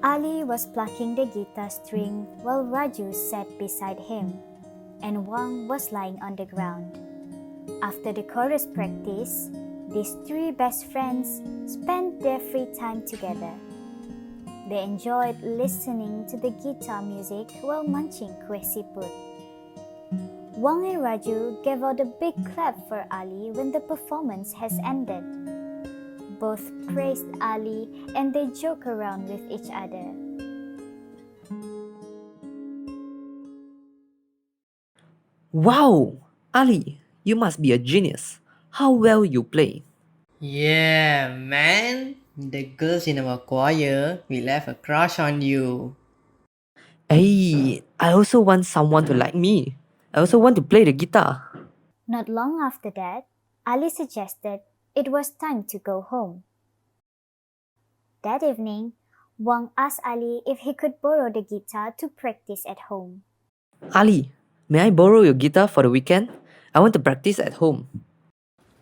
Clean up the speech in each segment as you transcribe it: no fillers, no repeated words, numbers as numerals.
Ali was plucking the guitar string while Raju sat beside him, and Wang was lying on the ground. After the chorus practice, these three best friends spent their free time together. They enjoyed listening to the guitar music while munching kwesi put. Wang and Raju gave out a big clap for Ali when the performance has ended. Both praised Ali and they joke around with each other. Wow! Ali, you must be a genius. How well you play. Yeah, man. The girls in our choir will have a crush on you. Hey, I also want someone to like me. I also want to play the guitar. Not long after that, Ali suggested it was time to go home. That evening, Wang asked Ali if he could borrow the guitar to practice at home. Ali, may I borrow your guitar for the weekend? I want to practice at home.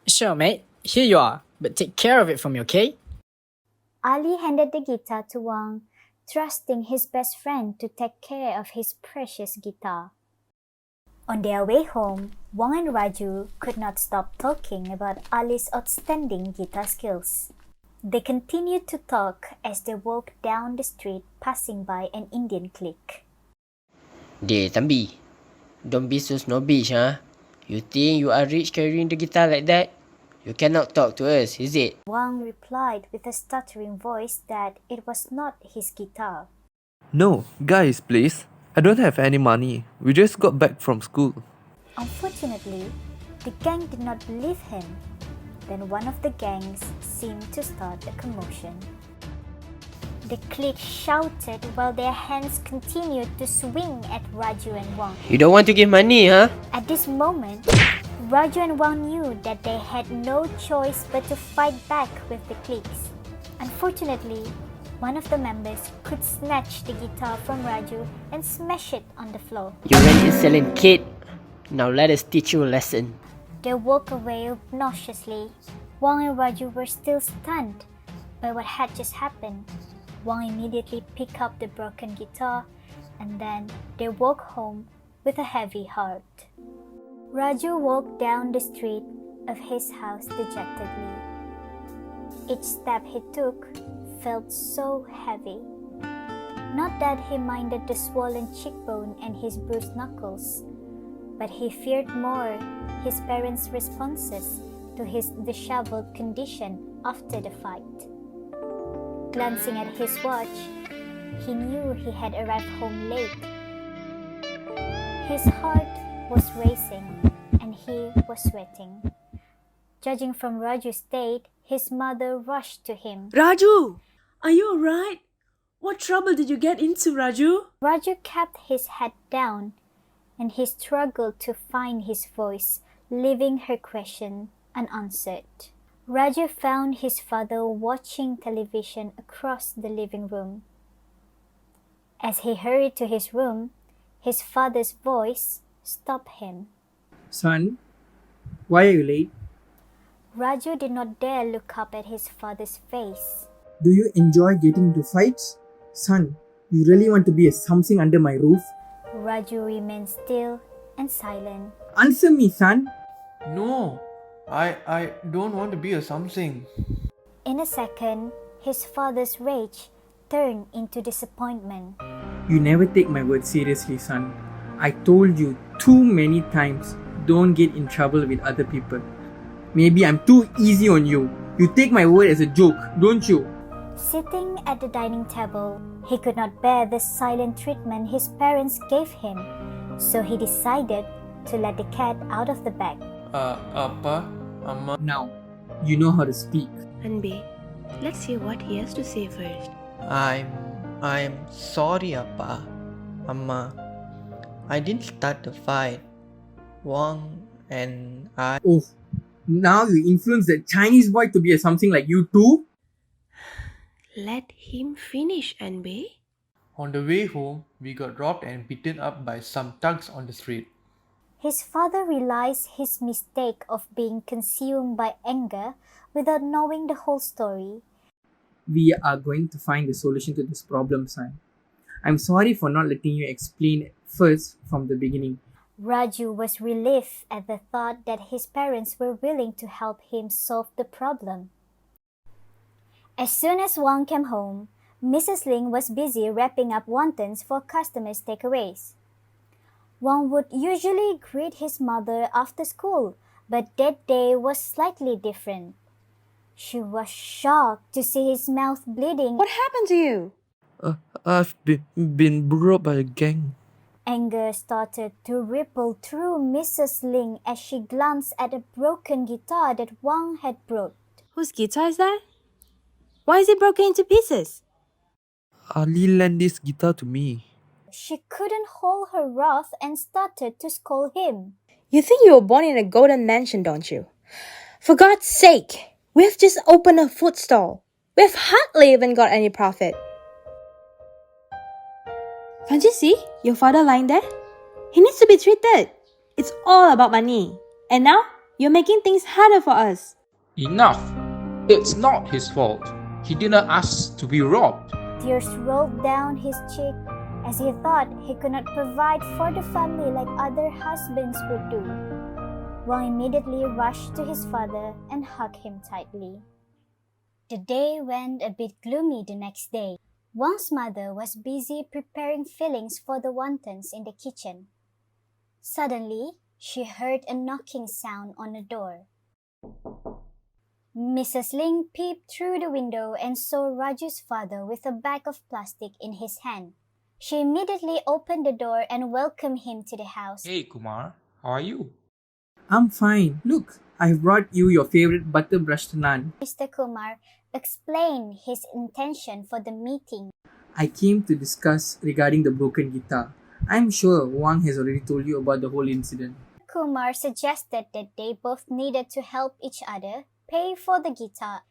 Sure, mate. Here you are. But take care of it for me, okay? Ali handed the guitar to Wang, trusting his best friend to take care of his precious guitar. On their way home, Wang and Raju could not stop talking about Ali's outstanding guitar skills. They continued to talk as they walked down the street passing by an Indian clique. Dey, Tambi. Don't be so snobbish, huh? You think you are rich carrying the guitar like that? You cannot talk to us, is it? Wang replied with a stuttering voice that it was not his guitar. No, guys, please. I don't have any money. We just got back from school. Unfortunately, the gang did not believe him. Then one of the gangs seemed to start a commotion. The clique shouted while their hands continued to swing at Raju and Wang. You don't want to give money, huh? At this moment, Raju and Wang knew that they had no choice but to fight back with the cliques. Unfortunately, one of the members could snatch the guitar from Raju and smash it on the floor. You're an insolent kid. Now let us teach you a lesson. They walked away obnoxiously. Wang and Raju were still stunned by what had just happened. Wang immediately picked up the broken guitar and then they walked home with a heavy heart. Raju walked down the street of his house dejectedly. Each step he took felt so heavy. Not that he minded the swollen cheekbone and his bruised knuckles, but he feared more his parents' responses to his disheveled condition after the fight. Glancing at his watch, he knew he had arrived home late. His heart was racing and he was sweating. Judging from Raju's state, his mother rushed to him. Raju, are you alright? What trouble did you get into, Raju? Raju kept his head down and he struggled to find his voice, leaving her question unanswered. Raju found his father watching television across the living room. As he hurried to his room, his father's voice stopped him. Son, why are you late? Raju did not dare look up at his father's face. Do you enjoy getting into fights? Son, you really want to be a something under my roof? Raju remained still and silent. Answer me, son. No, I don't want to be a something. In a second, his father's rage turned into disappointment. You never take my words seriously, son. I told you too many times, don't get in trouble with other people. Maybe I'm too easy on you. You take my word as a joke, don't you? Sitting at the dining table, he could not bear the silent treatment his parents gave him, so he decided to let the cat out of the bag. Appa, Amma. Now, you know how to speak. Anbe, let's hear what he has to say first. I'm sorry, Appa. Amma. I didn't start the fight. Wang and I... Oh, now you influence that Chinese boy to be a something like you too? Let him finish, Anbe. On the way home, we got robbed and beaten up by some thugs on the street. His father realized his mistake of being consumed by anger without knowing the whole story. we are going to find the solution to this problem, son. I'm sorry for not letting you explain first from the beginning. Raju was relieved at the thought that his parents were willing to help him solve the problem. As soon as Wang came home, Mrs. Ling was busy wrapping up wontons for customers' takeaways. Wang would usually greet his mother after school, but that day was slightly different. She was shocked to see his mouth bleeding. What happened to you? I've been brought by a gang. Anger started to ripple through Mrs. Ling as she glanced at a broken guitar that Wang had brought. Whose guitar is that? Why is it broken into pieces? Ali lent this guitar to me. She couldn't hold her wrath and started to scold him. You think you were born in a golden mansion, don't you? For God's sake, we've just opened a food stall. We've hardly even got any profit. Can't you see your father lying there? He needs to be treated. It's all about money. And now, you're making things harder for us. Enough! It's not his fault. He didn't ask to be robbed. Tears rolled down his cheek as he thought he could not provide for the family like other husbands would do. Wang immediately rushed to his father and hugged him tightly. The day went a bit gloomy the next day. Wang's mother was busy preparing fillings for the wontons in the kitchen. Suddenly, she heard a knocking sound on the door. Mrs. Ling peeped through the window and saw Raju's father with a bag of plastic in his hand. She immediately opened the door and welcomed him to the house. Hey Kumar, how are you? I'm fine. Look, I've brought you your favorite butter brushed naan. Mr. Kumar explained his intention for the meeting. I came to discuss regarding the broken guitar. I'm sure Wang has already told you about the whole incident. Kumar suggested that they both needed to help each other pay for the guitar.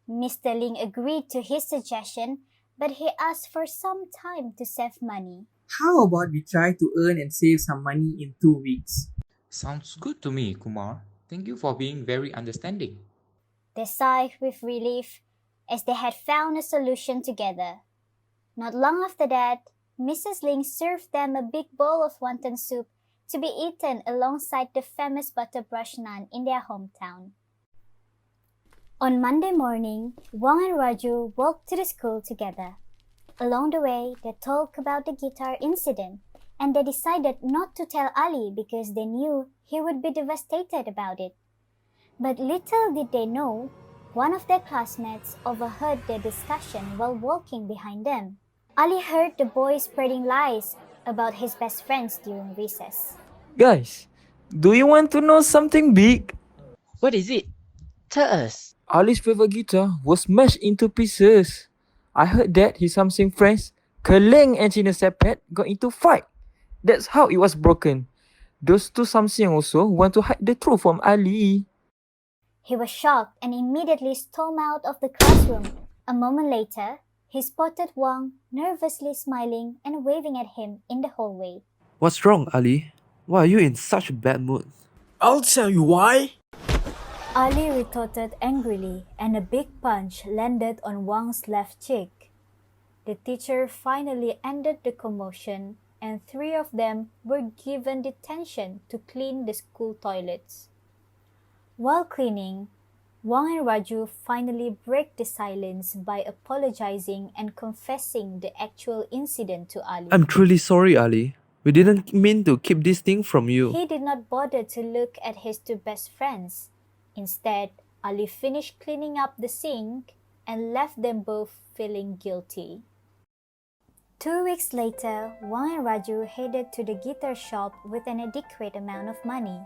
Mr. Ling agreed to his suggestion, but he asked for some time to save money. How about we try to earn and save some money in 2 weeks? Sounds good to me, Kumar. Thank you for being very understanding. They sighed with relief as they had found a solution together. Not long after that, Mrs. Ling served them a big bowl of wonton soup to be eaten alongside the famous butterbrush naan in their hometown. On Monday morning, Wang and Raju walked to the school together. Along the way, they talked about the guitar incident, and they decided not to tell Ali because they knew he would be devastated about it. But little did they know, one of their classmates overheard their discussion while walking behind them. Ali heard the boys spreading lies about his best friends during recess. Guys, do you want to know something big? What is it? Tell us. Ali's favorite guitar was smashed into pieces. I heard that his Samsung friends, Keleng and Cina Sepet, got into fight. That's how it was broken. Those two Samsung also want to hide the truth from Ali. He was shocked and immediately stormed out of the classroom. A moment later, he spotted Wang nervously smiling and waving at him in the hallway. What's wrong, Ali? Why are you in such a bad mood? I'll tell you why. Ali retorted angrily, and a big punch landed on Wang's left cheek. The teacher finally ended the commotion, and 3 of them were given detention to clean the school toilets. While cleaning, Wang and Raju finally break the silence by apologizing and confessing the actual incident to Ali. I'm truly sorry, Ali. We didn't mean to keep this thing from you. He did not bother to look at his 2 best friends. Instead, Ali finished cleaning up the sink and left them both feeling guilty. 2 weeks later, Wang and Raju headed to the guitar shop with an adequate amount of money.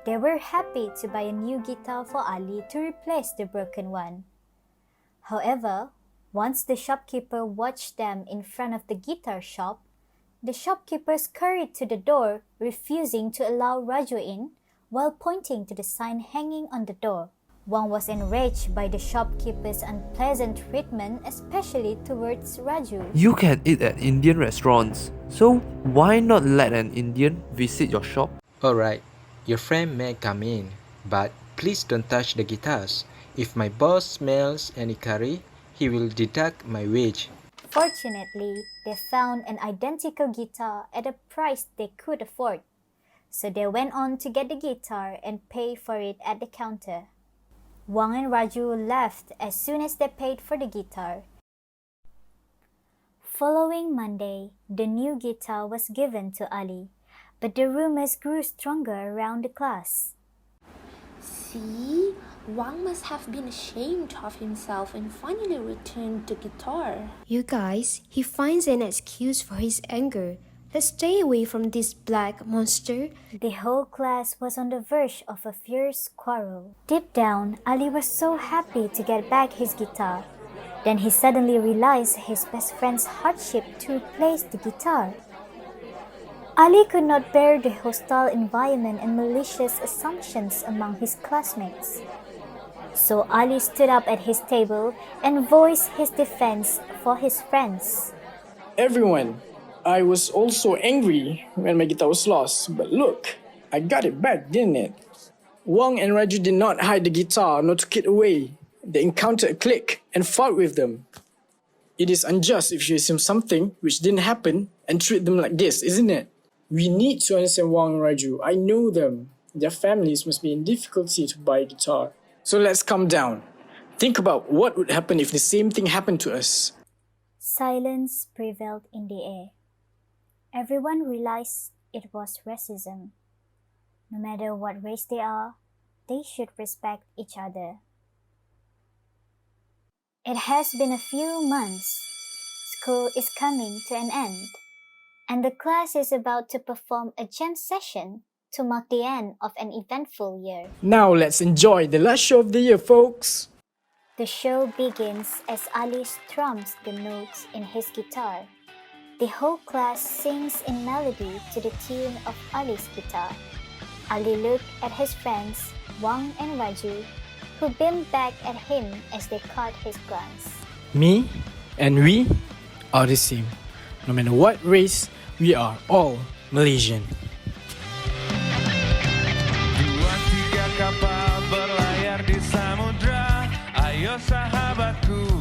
They were happy to buy a new guitar for Ali to replace the broken one. However, once the shopkeeper watched them in front of the guitar shop, the shopkeeper scurried to the door, refusing to allow Raju in, while pointing to the sign hanging on the door. Wang was enraged by the shopkeeper's unpleasant treatment, especially towards Raju. You can eat at Indian restaurants, so why not let an Indian visit your shop? Alright, your friend may come in, but please don't touch the guitars. If my boss smells any curry, he will deduct my wage. Fortunately, they found an identical guitar at a price they could afford. So they went on to get the guitar and pay for it at the counter. Wang and Raju left as soon as they paid for the guitar. Following Monday, the new guitar was given to Ali, but the rumors grew stronger around the class. See, Wang must have been ashamed of himself and finally returned the guitar. You guys, he finds an excuse for his anger. Let's stay away from this black monster. The whole class was on the verge of a fierce quarrel. Deep down, Ali was so happy to get back his guitar. Then he suddenly realized his best friend's hardship to replace the guitar. Ali could not bear the hostile environment and malicious assumptions among his classmates. So Ali stood up at his table and voiced his defense for his friends. Everyone, I was also angry when my guitar was lost, but look, I got it back, didn't it? Wang and Raju did not hide the guitar nor took it away. They encountered a clique and fought with them. It is unjust if you assume something which didn't happen and treat them like this, isn't it? We need to understand Wang and Raju. I know them. Their families must be in difficulty to buy a guitar. So let's calm down. Think about what would happen if the same thing happened to us. Silence prevailed in the air. Everyone realized it was racism. No matter what race they are, they should respect each other. It has been a few months. School is coming to an end, and the class is about to perform a jam session to mark the end of an eventful year. Now let's enjoy the last show of the year, folks. The show begins as Ali strums the notes in his guitar. The whole class sings in melody to the tune of Ali's guitar. Ali looked at his friends, Wang and Raju, who beamed back at him as they caught his glance. Me and we are the same. No matter what race, we are all Malaysian. Dua tiga kapal berlayar di samudra. Ayo sahabatku,